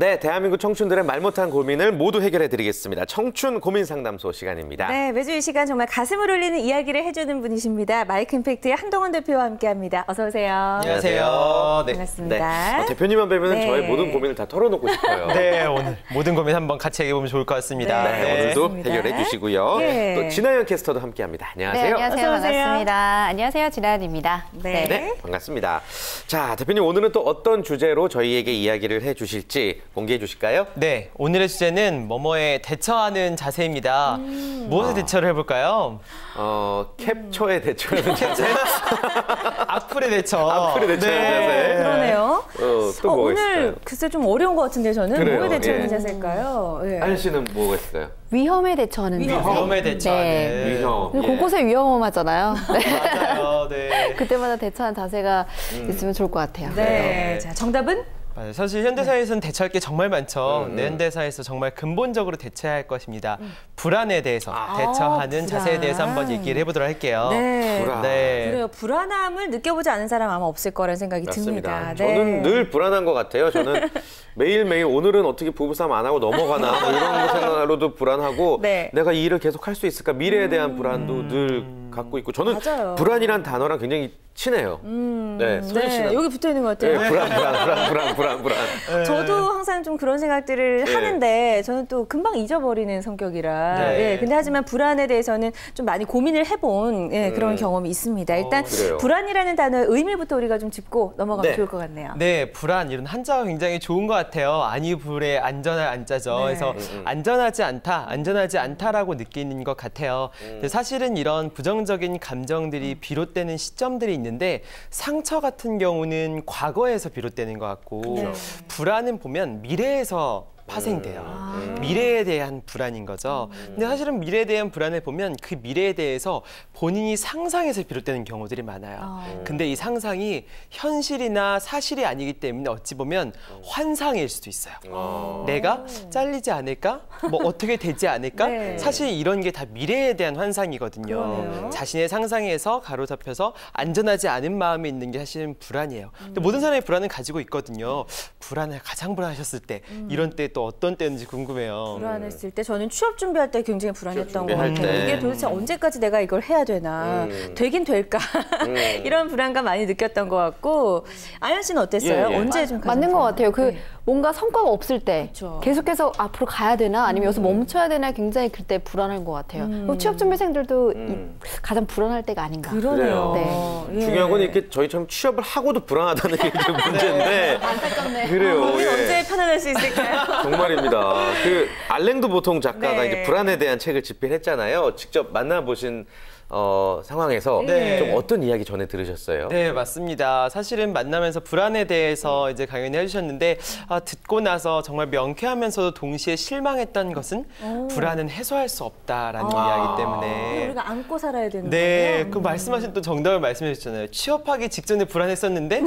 네, 대한민국 청춘들의 말 못한 고민을 모두 해결해드리겠습니다. 청춘 고민 상담소 시간입니다. 네, 매주 이 시간 정말 가슴을 울리는 이야기를 해주는 분이십니다. 마이크 임팩트의 한동원 대표와 함께합니다. 어서 오세요. 안녕하세요. 네. 반갑습니다. 네. 대표님만 뵈면 네. 저의 모든 고민을 다 털어놓고 싶어요. 네, 오늘 모든 고민 한번 같이 얘기해보면 좋을 것 같습니다. 네, 네. 오늘도 맞습니다. 해결해 주시고요. 네. 또 진아연 캐스터도 함께합니다. 안녕하세요. 네, 안녕하세요. 어서 오세요. 반갑습니다. 안녕하세요. 진아연입니다. 네. 네, 반갑습니다. 자, 대표님 오늘은 또 어떤 주제로 저희에게 이야기를 해주실지 공개해 주실까요? 네, 오늘의 주제는 뭐뭐에 대처하는 자세입니다. 무엇에 대처를 해볼까요? 캡처에 대처하는 자세. 악플에 대처. 악플에 대처하는 자세. 그러네요. 또 뭐가 오늘 있을까요? 글쎄 좀 어려운 것 같은데 저는 그래요, 뭐에 대처하는 예. 자세일까요? 예. 아연 씨는 뭐가 있을까요? 위험에 대처하는 자세. 위험에 대처하는. 네. 위험. 근데 곳곳에 위험하잖아요. 네. 맞아요. 네. 그때마다 대처하는 자세가 있으면 좋을 것 같아요. 네. 네. 자, 정답은? 맞아요. 사실 현대사회에서는 대처할 게 정말 많죠. 네, 현대사회에서 정말 근본적으로 대처해야 할 것입니다. 불안에 대해서 대처하는 불안. 자세에 대해서 한번 얘기를 해보도록 할게요. 네. 불안. 네. 그래요. 불안함을 느껴보지 않은 사람 아마 없을 거라는 생각이 맞습니다. 듭니다. 저는 늘 불안한 것 같아요. 저는 매일매일 오늘은 어떻게 부부싸움 안 하고 넘어가나 뭐 이런 거 생각으로도 불안하고 네. 내가 이 일을 계속 할 수 있을까 미래에 대한 불안도 늘 갖고 있고 저는 맞아요. 불안이란 단어랑 굉장히 친해요. 네, 소진 씨는 여기 붙어 있는 것 네, 같아요. 불안. 저도 항상 좀 그런 생각들을 네. 하는데 저는 또 금방 잊어버리는 성격이라. 네. 예, 근데 하지만 불안에 대해서는 좀 많이 고민을 해본 그런 경험이 있습니다. 일단 그래요. 불안이라는 단어의 의미부터 우리가 좀 짚고 넘어가면 네. 좋을 것 같네요. 네, 불안 이런 한자가 굉장히 좋은 것 같아요. 아니 불에 안전할 안자죠. 네. 그래서 안전하지 않다, 안전하지 않다라고 느끼는 것 같아요. 근데 사실은 이런 부정적인 감정들이 비롯되는 시점들이 있는데 상처 같은 경우는 과거에서 비롯되는 것 같고 네. 불안은 보면 미래에서 파생돼요. 미래에 대한 불안인 거죠. 근데 사실은 미래에 대한 불안을 보면 그 미래에 대해서 본인이 상상해서 비롯되는 경우들이 많아요. 근데 이 상상이 현실이나 사실이 아니기 때문에 어찌 보면 환상일 수도 있어요. 내가 잘리지 않을까? 뭐 어떻게 되지 않을까? 네. 사실 이런 게 다 미래에 대한 환상이거든요. 그러네요. 자신의 상상에서 가로잡혀서 안전하지 않은 마음이 있는 게 사실은 불안이에요. 근데 모든 사람이 불안을 가지고 있거든요. 불안을 가장 불안하셨을 때 이런 때 또 어떤 때인지 궁금해요. 불안했을 때 저는 취업 준비할 때 굉장히 불안했던 것 준비할 같아요. 때. 이게 도대체 언제까지 내가 이걸 해야 되나, 되긴 될까 이런 불안감 많이 느꼈던 것 같고. 아연 씨는 어땠어요? 예, 예. 언제 좀 가장 맞는 것 불안- 같아요. 그 네. 뭔가 성과가 없을 때 그렇죠. 계속해서 앞으로 가야 되나 아니면 여기서 멈춰야 되나 굉장히 그때 불안한 것 같아요. 그럼 취업준비생들도 가장 불안할 때가 아닌가. 그러네요. 예. 중요한 건 이렇게 저희처럼 취업을 하고도 불안하다는 게 이제 문제인데 안타깝네. 그래요. 우리 예. 언제 편안할 수 있을까요? 정말입니다. 그 알랭도 보통 작가가 네. 이제 불안에 대한 책을 집필했잖아요. 직접 만나보신 상황에서 네. 좀 어떤 이야기 전해 들으셨어요? 네, 맞습니다. 사실은 만나면서 불안에 대해서 이제 강연을 해주셨는데 듣고 나서 정말 명쾌하면서도 동시에 실망했던 것은 불안은 해소할 수 없다라는 이야기 때문에. 우리가 안고 살아야 되는 네, 거예요. 그 말씀하신 또 정답을 말씀해 주셨잖아요. 취업하기 직전에 불안했었는데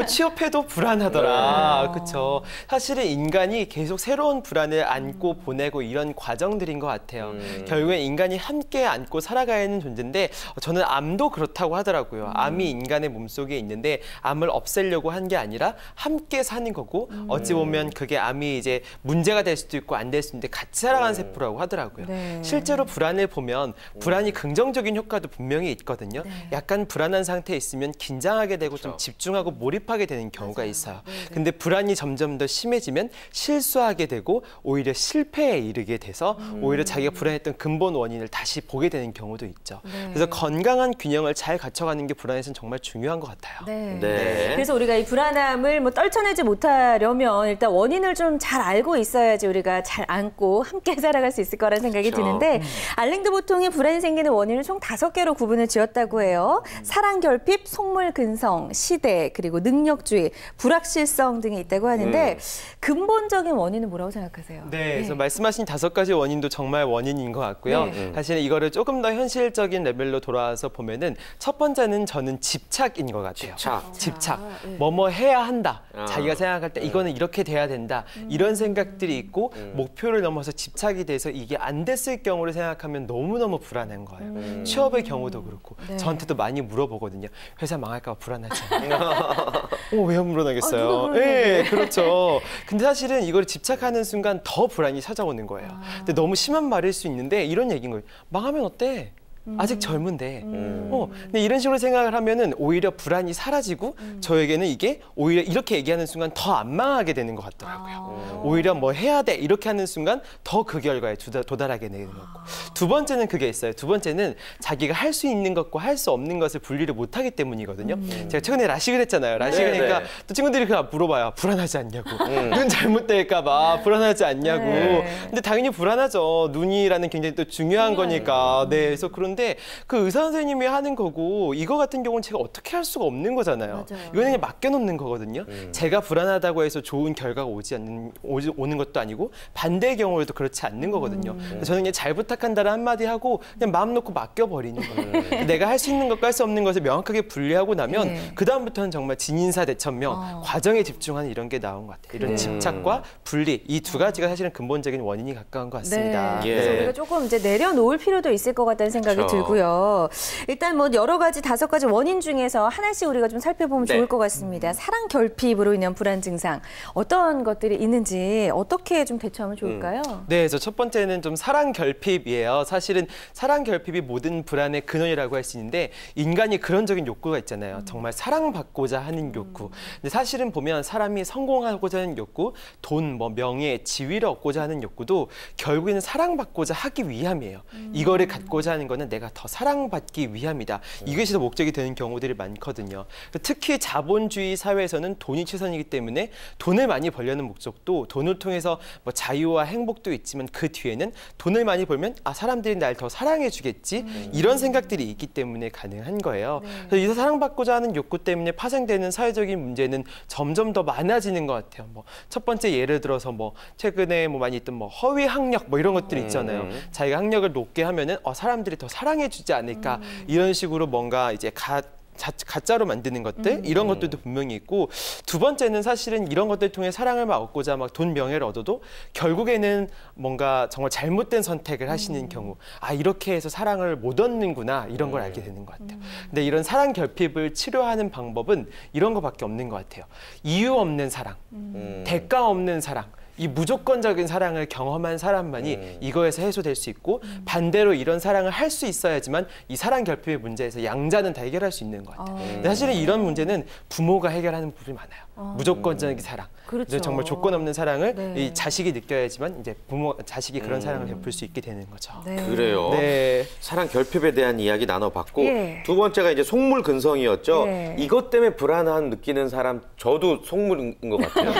취업해도 불안하더라. 그렇죠. 사실은 인간이 계속 새로운 불안을 안고 보내고 이런 과정들인 것 같아요. 결국엔 인간이 함께 안고 살아가야 하는 존재인데 저는 암도 그렇다고 하더라고요. 암이 인간의 몸속에 있는데 암을 없애려고 한 게 아니라 함께 사는 거고 어찌 보면 그게 암이 이제 문제가 될 수도 있고 안 될 수도 있는데 같이 살아가는 세포라고 하더라고요. 네. 실제로 불안을 보면 불안이 긍정적인 효과도 분명히 있거든요. 약간 불안한 상태에 있으면 긴장하게 되고 좀 집중하고 몰입하게 되는 경우가 있어요. 근데 불안이 점점 더 심해지면 실수하게 되고 오히려 실패에 이르게 돼서 오히려 자기가 불안했던 근본 원인을 다시 보게 되는 경우도 있죠. 그래서 건강한 균형을 잘 갖춰가는 게 불안에서는 정말 중요한 것 같아요. 네. 네. 그래서 우리가 이 불안함을 뭐 떨쳐내지 못하려면 일단 원인을 좀 잘 알고 있어야지 우리가 잘 안고 함께 살아갈 수 있을 거라는 생각이 그렇죠. 드는데 알랭드 보통이 불안이 생기는 원인을 총 5개로 구분을 지었다고 해요. 사랑 결핍, 속물 근성, 시대, 그리고 능력주의, 불확실성 등이 있다고 하는데 근본적인 원인은 뭐라고 생각하세요? 네, 그래서 말씀하신 5가지 원인도 정말 원인인 것 같고요. 네. 사실 이거를 조금 더 현실적인 레벨로 돌아와서 보면은 첫 번째는 저는 집착인 것 같아요. 집착. 뭐뭐 해야 한다. 자기가 생각할 때 이거는 이렇게 돼야 된다. 이런 생각들이 있고 목표를 넘어서 집착이 돼서 이게 안 됐을 경우를 생각하면 너무너무 불안한 거예요. 취업의 경우도 그렇고 네. 저한테도 많이 물어보거든요. 회사 망할까 봐 불안하지 않아요? 왜 불안하겠어요? 누가 네, 그렇죠. 근데 사실은 이걸 집착하는 순간 더 불안이 찾아오는 거예요. 근데 너무 심한 말일 수 있는데 이런 얘기인 거예요. 망하면 어때? 아직 젊은데. 근데 이런 식으로 생각을 하면은 오히려 불안이 사라지고 저에게는 이게 오히려 이렇게 얘기하는 순간 더 안 망하게 되는 것 같더라고요. 오히려 뭐 해야 돼 이렇게 하는 순간 더 그 결과에 도달하게 되는 거고. 두 번째는 그게 있어요. 두 번째는 자기가 할 수 있는 것과 할 수 없는 것을 분리를 못하기 때문이거든요. 제가 최근에 라식을 했잖아요. 라식이니까 또 친구들이 그냥 물어봐요. 불안하지 않냐고. 눈 잘못될까 봐 불안하지 않냐고. 근데 당연히 불안하죠. 눈이라는 굉장히 또 중요한 거니까. 네, 그래서 그런데 그 의사 선생님이 하는 거고 이거 같은 경우는 제가 어떻게 할 수가 없는 거잖아요. 맞아요. 이거는 그냥 맡겨놓는 거거든요. 제가 불안하다고 해서 좋은 결과가 오는 것도 아니고 반대의 경우에도 그렇지 않는 거거든요. 저는 그냥 잘 부탁한다는 한마디 하고 그냥 마음 놓고 맡겨버리는 거예요. 내가 할 수 있는 것과 할 수 없는 것을 명확하게 분리하고 나면 네. 그다음부터는 정말 진인사대천명 과정에 집중하는 이런 게 나온 것 같아요. 이런 집착과 분리 이 두 가지가 사실은 근본적인 원인이 가까운 것 같습니다. 네. 예. 그래서 우리가 조금 이제 내려놓을 필요도 있을 것 같다는 생각이 그렇죠. 들고요. 일단 뭐 여러 가지 5가지 원인 중에서 하나씩 우리가 좀 살펴보면 네. 좋을 것 같습니다. 사랑 결핍으로 인한 불안 증상 어떤 것들이 있는지 어떻게 좀 대처하면 좋을까요? 네, 그래서 첫 번째는 좀 사랑 결핍이에요. 사실은 사랑 결핍이 모든 불안의 근원이라고 할 수 있는데 인간이 그런적인 욕구가 있잖아요. 정말 사랑받고자 하는 욕구. 근데 사실은 보면 사람이 성공하고자 하는 욕구, 돈, 뭐 명예, 지위를 얻고자 하는 욕구도 결국에는 사랑받고자 하기 위함이에요. 이거를 갖고자 하는 거는 내가 더 사랑받기 위함이다. 이것이 더 목적이 되는 경우들이 많거든요. 특히 자본주의 사회에서는 돈이 최선이기 때문에 돈을 많이 벌려는 목적도 돈을 통해서 뭐 자유와 행복도 있지만 그 뒤에는 돈을 많이 벌면 사람들이 날 더 사랑해 주겠지 이런 생각들이 있기 때문에 가능한 거예요. 그래서 이 사랑받고자 하는 욕구 때문에 파생되는 사회적인 문제는 점점 더 많아지는 것 같아요. 뭐 첫 번째 예를 들어서 뭐 최근에 뭐 많이 있던 뭐 허위 학력 뭐 이런 것들이 있잖아요. 자기가 학력을 높게 하면은 사람들이 더 사랑해 주지 않을까 이런 식으로 뭔가 이제 가짜로 만드는 것들 이런 것들도 분명히 있고 두 번째는 사실은 이런 것들 통해 사랑을 막 얻고자 막 돈 명예를 얻어도 결국에는 뭔가 정말 잘못된 선택을 하시는 경우 이렇게 해서 사랑을 못 얻는구나 이런 걸 알게 되는 것 같아요. 근데 이런 사랑 결핍을 치료하는 방법은 이런 거밖에 없는 것 같아요. 이유 없는 사랑, 대가 없는 사랑. 이 무조건적인 사랑을 경험한 사람만이 이거에서 해소될 수 있고 반대로 이런 사랑을 할 수 있어야지만 이 사랑 결핍의 문제에서 양자는 다 해결할 수 있는 것 같아요. 근데 사실은 이런 문제는 부모가 해결하는 부분이 많아요. 무조건적인 사랑. 그렇죠. 정말 조건 없는 사랑을 네. 이 자식이 느껴야지만 이제 자식이 그런 사랑을 베풀 수 있게 되는 거죠. 네. 그래요. 네. 사랑 결핍에 대한 이야기 나눠봤고 예. 두 번째가 이제 속물근성이었죠. 예. 이것 때문에 불안한 느끼는 사람 저도 속물인 것 같아요.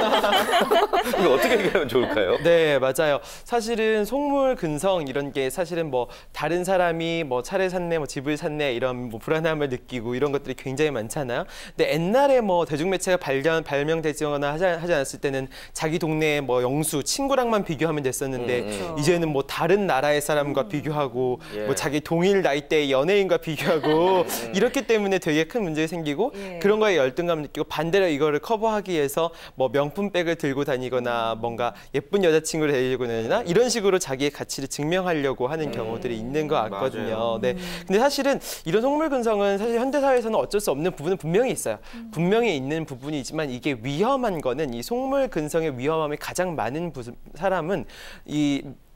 이거 어떻게 얘기하면 좋을까요? 네, 맞아요. 사실은 속물근성 이런 게 사실은 뭐 다른 사람이 뭐 차를 샀네, 뭐 집을 샀네 이런 뭐 불안함을 느끼고 이런 것들이 굉장히 많잖아요. 근데 옛날에 뭐 대중매체가 발명되거나 하지 않았을 때는 자기 동네에 뭐 영수 친구랑만 비교하면 됐었는데 이제는 뭐 다른 나라의 사람과 비교하고 예. 뭐 자기 동일 나이대의 연예인과 비교하고 이렇기 때문에 되게 큰 문제가 생기고 그런 거에 열등감 느끼고 반대로 이거를 커버하기 위해서 뭐 명품백을 들고 다니거나 뭔가 예쁜 여자친구를 데리거나 이런 식으로 자기의 가치를 증명하려고 하는 경우들이 있는 것 같거든요. 맞아요. 네. 근데 사실은 이런 속물근성은 사실 현대사회에서는 어쩔 수 없는 부분은 분명히 있어요. 분명히 있는 부분이지만 이게 위험한 거는 이 속물근성의 위험함이 가장 많은 사람은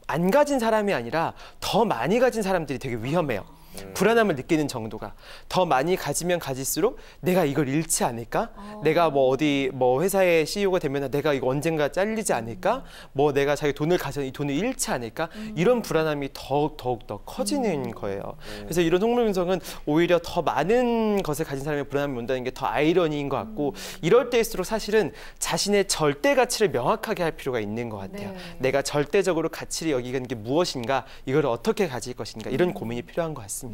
안 가진 사람이 아니라 더 많이 가진 사람들이 되게 위험해요. 불안함을 느끼는 정도가 더 많이 가지면 가질수록 내가 이걸 잃지 않을까? 내가 뭐 어디 뭐 회사의 CEO가 되면 내가 이거 언젠가 잘리지 않을까? 뭐 내가 자기 돈을 가져 이 돈을 잃지 않을까? 이런 불안함이 더욱 더 커지는 거예요. 그래서 이런 속물근성은 오히려 더 많은 것을 가진 사람의 불안함이 온다는 게 더 아이러니인 것 같고 이럴 때일수록 사실은 자신의 절대 가치를 명확하게 할 필요가 있는 것 같아요. 내가 절대적으로 가치를 여기는 게 무엇인가? 이걸 어떻게 가질 것인가? 이런 고민이 필요한 것 같습니다.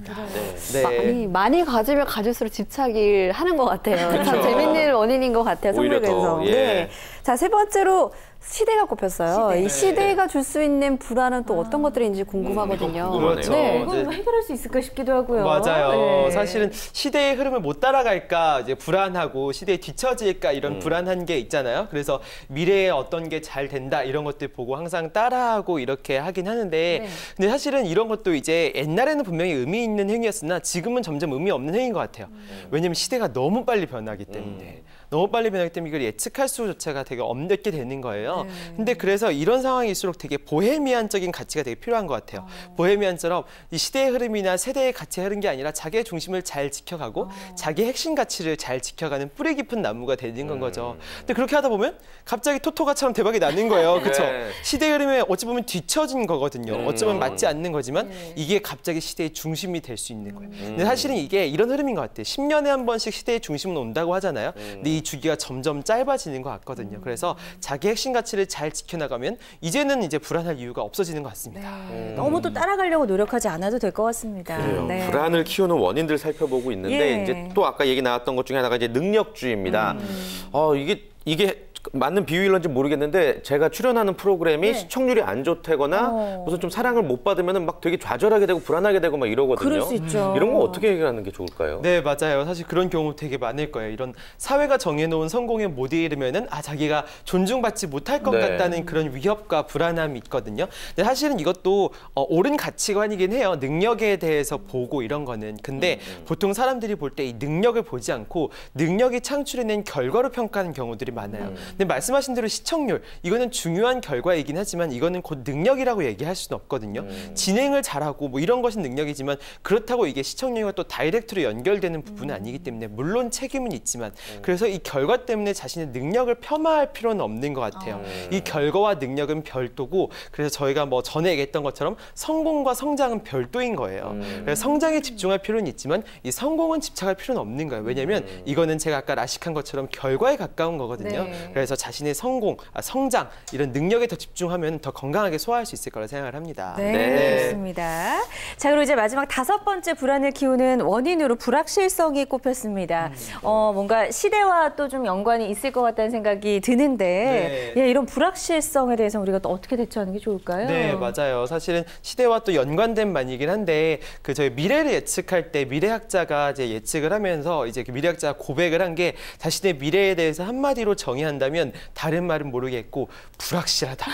네. 많이 가지면 가질수록 집착을 하는 것 같아요. 참 그렇죠. 재밌는 원인인 것 같아요. 오히려 더, 속물근성. 예. 네. 자, 세 번째로 시대가 꼽혔어요. 시대. 이 시대가 줄 수 있는 불안은 또 어떤 것들인지 궁금하거든요. 궁금하네요. 네. 이거 해결할 수 있을까 싶기도 하고요. 맞아요. 네. 사실은 시대의 흐름을 못 따라갈까 이제 불안하고 시대에 뒤처질까 이런 불안한 게 있잖아요. 그래서 미래에 어떤 게 잘 된다 이런 것들 보고 항상 따라하고 이렇게 하긴 하는데 네. 근데 사실은 이런 것도 이제 옛날에는 분명히 의미 있는 행위였으나 지금은 점점 의미 없는 행위인 것 같아요. 왜냐면 시대가 너무 빨리 변하기 때문에. 너무 빨리 변하기 때문에 이걸 예측할 수조차가 되게 어렵게 되는 거예요. 근데 그래서 이런 상황일수록 되게 보헤미안적인 가치가 되게 필요한 것 같아요. 보헤미안처럼 이 시대의 흐름이나 세대의 가치가 흐른 게 아니라 자기의 중심을 잘 지켜가고 자기의 핵심 가치를 잘 지켜가는 뿌리 깊은 나무가 되는 건 거죠. 근데 그렇게 하다 보면 갑자기 토토가처럼 대박이 나는 거예요. 그렇죠? 네. 시대의 흐름에 어찌 보면 뒤처진 거거든요. 어쩌면 맞지 않는 거지만 이게 갑자기 시대의 중심이 될 수 있는 거예요. 근데 사실은 이게 이런 흐름인 것 같아요. 10년에 한 번씩 시대의 중심은 온다고 하잖아요. 근데 이 주기가 점점 짧아지는 것 같거든요. 그래서 자기 핵심 가치를 잘 지켜나가면 이제는 이제 불안할 이유가 없어지는 것 같습니다. 너무 또 따라가려고 노력하지 않아도 될 것 같습니다. 그래요. 네. 불안을 키우는 원인들 살펴보고 있는데 예. 이제 또 아까 얘기 나왔던 것 중에 하나가 이제 능력주의입니다. 이게 맞는 비유일런지 모르겠는데 제가 출연하는 프로그램이 네. 시청률이 안 좋다거나 무슨 좀 사랑을 못 받으면 막 되게 좌절하게 되고 불안하게 되고 막 이러거든요. 그럴 수 있죠. 이런 거 어떻게 해결하는 게 좋을까요? 네, 맞아요. 사실 그런 경우 되게 많을 거예요. 이런 사회가 정해놓은 성공에 못 이르면은 자기가 존중받지 못할 것 네. 같다는 그런 위협과 불안함이 있거든요. 근데 사실은 이것도 옳은 가치관이긴 해요. 능력에 대해서 보고 이런 거는. 근데 보통 사람들이 볼 때 이 능력을 보지 않고 능력이 창출해낸 결과로 평가하는 경우들이 많아요. 근데 말씀하신 대로 시청률, 이거는 중요한 결과이긴 하지만 이거는 곧 능력이라고 얘기할 수는 없거든요. 진행을 잘하고 뭐 이런 것은 능력이지만 그렇다고 이게 시청률과 또 다이렉트로 연결되는 부분은 아니기 때문에 물론 책임은 있지만 그래서 이 결과 때문에 자신의 능력을 폄하할 필요는 없는 것 같아요. 이 결과와 능력은 별도고 그래서 저희가 뭐 전에 얘기했던 것처럼 성공과 성장은 별도인 거예요. 그래서 성장에 집중할 필요는 있지만 이 성공은 집착할 필요는 없는 거예요. 왜냐하면 이거는 제가 아까 라식한 것처럼 결과에 가까운 거거든요. 네. 그래서 자신의 성장 이런 능력에 더 집중하면 더 건강하게 소화할 수 있을 거라 생각을 합니다. 네, 네. 그렇습니다. 자, 그리고 이제 마지막 5번째 불안을 키우는 원인으로 불확실성이 꼽혔습니다. 뭔가 시대와 또 좀 연관이 있을 것 같다는 생각이 드는데 네. 예, 이런 불확실성에 대해서 우리가 또 어떻게 대처하는 게 좋을까요? 네, 맞아요. 사실은 시대와 또 연관된 말이긴 한데 저희 미래를 예측할 때 미래학자가 이제 예측을 하면서 이제 그 미래학자가 고백을 한 게 자신의 미래에 대해서 한마디로 정의한다면 다른 말은 모르겠고 불확실하다.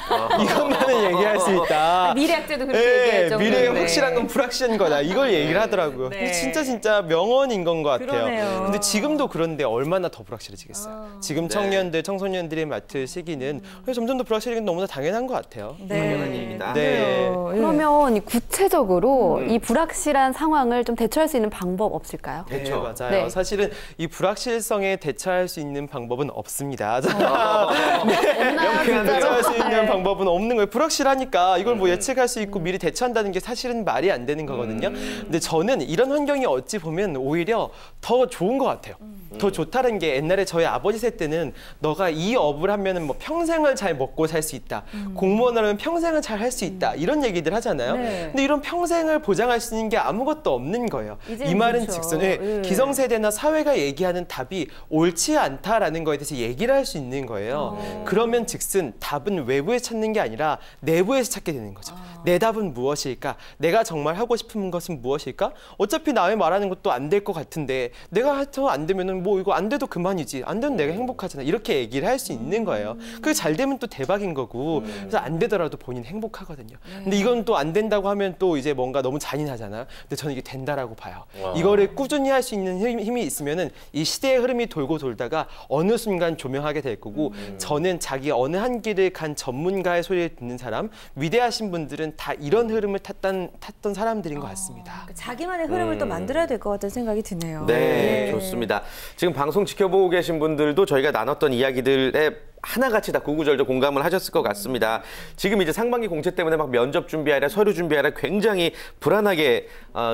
이것만은 얘기할 수 있다. 미래학자도 그렇게 네, 얘기할 정도인데. 미래에 확실한 건 불확실한 거다. 이걸 얘기를 하더라고요. 네. 근데 진짜 명언인 건 것 같아요. 그러네요. 근데 지금도 그런데 얼마나 더 불확실해지겠어요. 지금 청년들, 청소년들이 맡을 시기는 점점 더 불확실해지는 게 너무나 당연한 것 같아요. 당연한 얘기다. 네. 예. 그러면 이 구체적으로 이 불확실한 상황을 좀 대처할 수 있는 방법 없을까요? 네, 그렇죠. 맞아요. 네. 사실은 이 불확실성에 대처할 수 있는 방법은 없습니다. 없나요, 진짜로? 대처할 수 있는 네. 방법은 없는 거예요. 불확실하니까 이걸 뭐 예측할 수 있고 미리 대처한다는 게 사실은 말이 안 되는 거거든요. 근데 저는 이런 환경이 어찌 보면 오히려 더 좋은 것 같아요. 더 좋다는 게 옛날에 저희 아버지 세 때는 너가 이 업을 하면은 뭐 평생을 잘 먹고 살 수 있다. 공무원을 하면 평생을 잘 할 수 있다. 이런 얘기들 하잖아요. 네. 근데 이런 평생을 보장할 수 있는 게 아무것도 없는 거예요. 이제는 이 말은 그렇죠. 즉선에 예. 기성세대나 사회가 얘기하는 답이 옳지 않다라는 거에 대해서 얘기를 할 수 있는 거예요. 그러면 즉슨 답은 외부에서 찾는 게 아니라 내부에서 찾게 되는 거죠. 내 답은 무엇일까? 내가 정말 하고 싶은 것은 무엇일까? 어차피 남의 말하는 것도 안 될 것 같은데 내가 해서 안 되면은 뭐 이거 안 돼도 그만이지. 안 되면 내가 행복하잖아. 이렇게 얘기를 할 수 있는 거예요. 그게 잘 되면 또 대박인 거고 그래서 안 되더라도 본인 행복하거든요. 근데 이건 또 안 된다고 하면 또 이제 뭔가 너무 잔인하잖아요. 근데 저는 이게 된다라고 봐요. 이거를 꾸준히 할 수 있는 힘이 있으면은 이 시대의 흐름이 돌고 돌다가 어느 순간 조명하게 될 거고 저는 자기 어느 한 길을 간 전문가의 소리를 듣는 사람 위대하신 분들은 다 이런 흐름을 탔던 사람들인 것 같습니다. 자기만의 흐름을 또 만들어야 될 것 같다는 생각이 드네요. 네, 예. 좋습니다. 지금 방송 지켜보고 계신 분들도 저희가 나눴던 이야기들에 하나같이 다 구구절절 공감을 하셨을 것 같습니다. 지금 이제 상반기 공채 때문에 막 면접 준비하랴 서류 준비하랴 굉장히 불안하게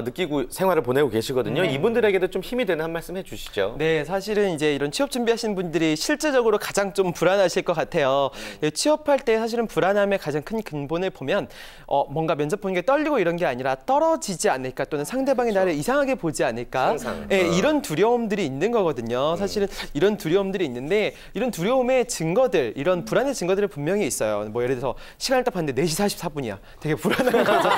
느끼고 생활을 보내고 계시거든요. 이분들에게도 좀 힘이 되는 한 말씀 해주시죠. 네, 사실은 이제 이런 취업 준비하시는 분들이 실제적으로 가장 좀 불안하실 것 같아요. 취업할 때 사실은 불안함의 가장 큰 근본을 보면 뭔가 면접 보는 게 떨리고 이런 게 아니라 떨어지지 않을까 또는 상대방이 나를 이상하게 보지 않을까 상상. 네, 이런 두려움들이 있는 거거든요. 사실은 이런 두려움들이 있는데 이런 두려움의 증거 증거들, 이런 불안의 증거들이 분명히 있어요. 뭐 예를 들어서 시간을 딱 봤는데 4시 44분이야. 되게 불안한 거죠.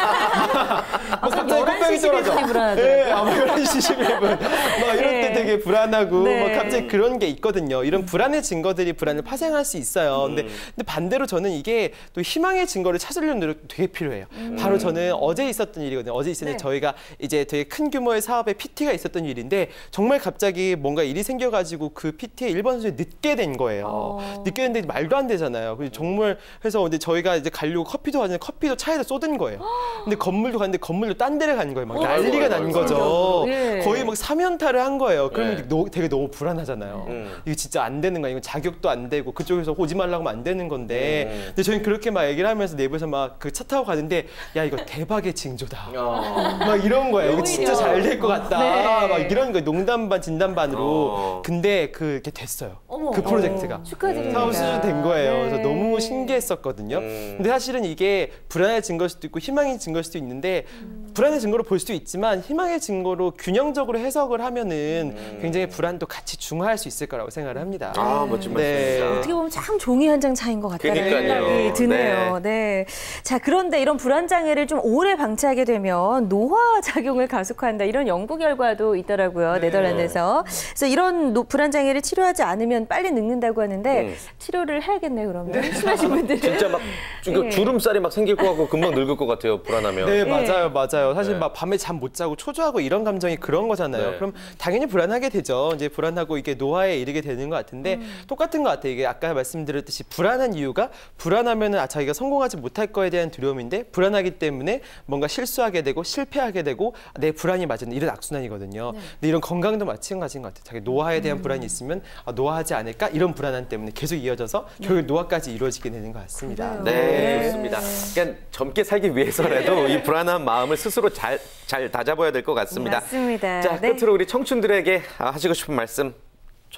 뭐 갑자기 꽃병이 떨어져. 네, 11시 11분. 막 이럴 때 되게 불안하고 막 갑자기 그런 게 있거든요. 이런 불안의 증거들이 불안을 파생할 수 있어요. 근데 반대로 저는 이게 또 희망의 증거를 찾으려는 노력도 되게 필요해요. 바로 저는 어제 있었던 일이거든요. 어제 있었는데 저희가 이제 되게 큰 규모의 사업에 PT가 있었던 일인데 정말 갑자기 뭔가 일이 생겨가지고 그 PT에 일본 선수에 늦게 된 거예요. 늦게 됐는데 말도 안 되잖아요. 그래서 정말 해서 근데 저희가 이제 가려고 커피도 가는데 커피도 차에다 쏟은 거예요. 근데 건물도 갔는데 건물도 딴 데를 간 거예요. 막 난리가 난 거죠. 거의 막 사면탈을 한 거예요. 그러면 되게 너무 불안하잖아요. 이거 진짜 안 되는 거야. 이거 자격도 안 되고 그쪽에서 오지 말라고 하면 안 되는 건데. 근데 저희는 그렇게 막 얘기를 하면서 내부에서 막 그 차 타고 가는데 야 이거 대박의 징조다. 막 이런 거예요. 이거 진짜 잘 될 것 같다. 막 이런 거 농담 반 진담 반으로. 근데 그게 됐어요. 그 프로젝트가. 축하드립니다. 사업 수준된 거예요. 그래서 너무 신기했었거든요. 근데 사실은 이게 불안의 증거일 수도 있고 희망의 증거일 수도 있는데 불안의 증거로 볼 수도 있지만 희망의 증거로 균형적으로 해석을 하면은 굉장히 불안도 같이 중화할 수 있을 거라고 생각을 합니다. 멋진 말씀입니다. 어떻게 보면 참 종이 한 장 차이인 것 같다는 그러니까요. 생각이 드네요. 네. 자, 그런데 이런 불안 장애를 좀 오래 방치하게 되면 노화 작용을 가속화한다. 이런 연구 결과도 있더라고요. 네덜란드에서. 그래서 이런 불안 장애를 치료하지 않으면 빨리 늙는다고 하는데 치료를 해야겠네요. 그러면 심하신 분들은. 진짜 막 주름살이 막 생길 것 같고 금방 늙을 것 같아요. 불안하면. 네, 맞아요. 사실 막 밤에 잠 못 자고 초조하고 이런 감정이 그런 거잖아요. 그럼 당연히 불안하게 되죠. 이제 불안하고 이게 노화에 이르게 되는 것 같은데 똑같은 것 같아요. 이게 아까 말씀드렸듯이 불안한 이유가 불안하면은 자기가 성공하지 못할 거에 대한 두려움인데 불안하기 때문에 뭔가 실수하게 되고 실패하게 되고 내 불안이 맞은 이런 악순환이거든요. 근데 이런 건강도 마찬가지인 것 같아요. 자기 노화에 대한 불안이 있으면 노화하지 않을까 이런 불안함 때문에 계속 이어져서 결국 노화까지 이루어지게 되는 것 같습니다. 네, 좋습니다. 그러니까 젊게 살기 위해서라도 이 불안한 마음을 스스로 잘 다잡아야 될 것 같습니다. 맞습니다. 자, 끝으로 우리 청춘들에게 하시고 싶은 말씀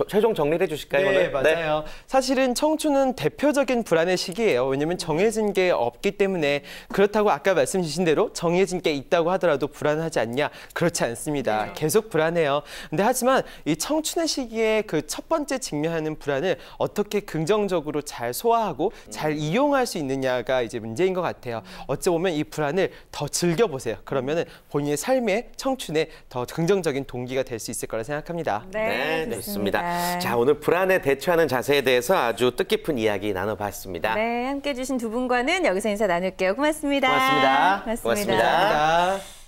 최종 정리를 해주실까요? 네, 오늘? 맞아요. 사실은 청춘은 대표적인 불안의 시기예요. 왜냐면 정해진 게 없기 때문에 그렇다고 아까 말씀 주신 대로 정해진 게 있다고 하더라도 불안하지 않냐? 그렇지 않습니다. 계속 불안해요. 근데 하지만 이 청춘의 시기에 그 첫 번째 직면하는 불안을 어떻게 긍정적으로 잘 소화하고 잘 이용할 수 있느냐가 이제 문제인 것 같아요. 어찌 보면 이 불안을 더 즐겨보세요. 그러면은 본인의 삶의 청춘에 더 긍정적인 동기가 될 수 있을 거라 생각합니다. 네, 좋습니다. 자, 오늘 불안에 대처하는 자세에 대해서 아주 뜻깊은 이야기 나눠봤습니다. 네, 함께해 주신 두 분과는 여기서 인사 나눌게요. 고맙습니다. 고맙습니다. 고맙습니다. 고맙습니다.